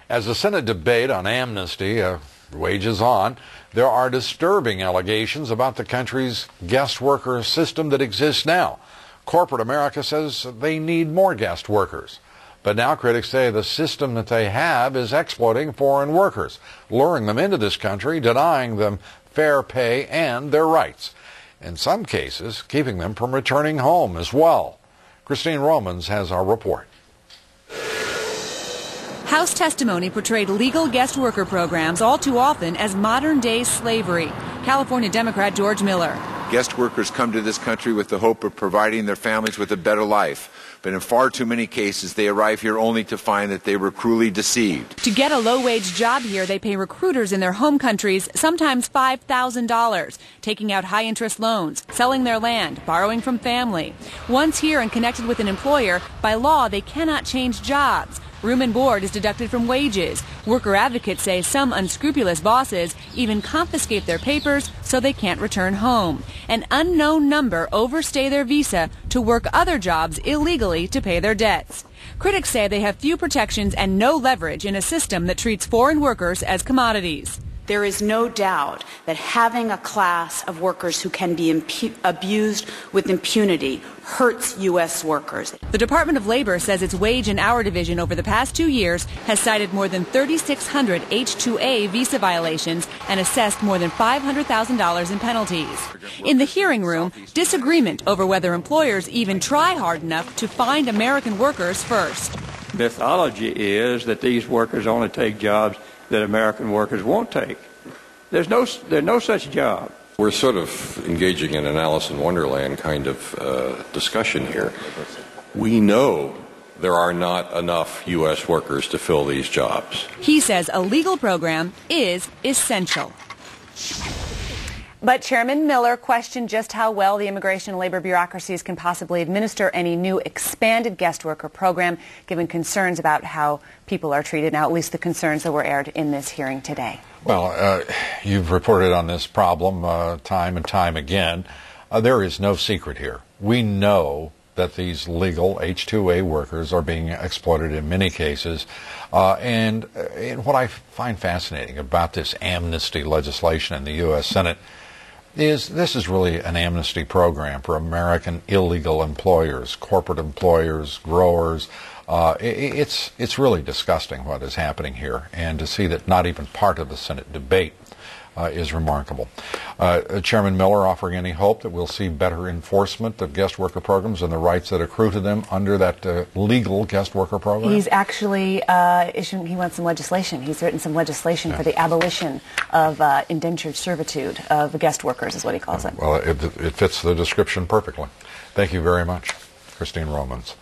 As the Senate debate on amnesty wages on, there are disturbing allegations about the country's guest worker system that exists now. Corporate America says they need more guest workers. But now critics say the system that they have is exploiting foreign workers, luring them into this country, denying them fair pay and their rights. In some cases, keeping them from returning home as well. Christine Romans has our report. House testimony portrayed legal guest worker programs all too often as modern-day slavery. California Democrat George Miller. Guest workers come to this country with the hope of providing their families with a better life. But in far too many cases, they arrive here only to find that they were cruelly deceived. To get a low-wage job here, they pay recruiters in their home countries sometimes $5,000, taking out high-interest loans, selling their land, borrowing from family. Once here and connected with an employer, by law, they cannot change jobs. Room and board is deducted from wages. Worker advocates say some unscrupulous bosses even confiscate their papers so they can't return home. An unknown number overstay their visa to work other jobs illegally to pay their debts. Critics say they have few protections and no leverage in a system that treats foreign workers as commodities. There is no doubt that having a class of workers who can be abused with impunity hurts U.S. workers. The Department of Labor says its wage and hour division over the past 2 years has cited more than 3,600 H2A visa violations and assessed more than $500,000 in penalties. In the hearing room, disagreement over whether employers even try hard enough to find American workers first. Mythology is that these workers only take jobs that American workers won't take. There's no such job. We're sort of engaging in an Alice in Wonderland kind of discussion here. We know there are not enough U.S. workers to fill these jobs. He says a legal program is essential. But Chairman Miller questioned just how well the immigration and labor bureaucracies can possibly administer any new expanded guest worker program, given concerns about how people are treated. Now, at least the concerns that were aired in this hearing today. Well, you've reported on this problem time and time again. There is no secret here. We know that these legal H2A workers are being exploited in many cases. And what I find fascinating about this amnesty legislation in the U.S. Senate is this is really an amnesty program for American illegal employers, corporate employers, growers. It's really disgusting what is happening here, and to see that not even part of the Senate debate is remarkable. Chairman Miller offering any hope that we'll see better enforcement of guest worker programs and the rights that accrue to them under that legal guest worker program? He's actually he wants some legislation. He's written some legislation for the abolition of indentured servitude of guest workers, is what he calls it. Well, it fits the description perfectly. Thank you very much, Christine Romans.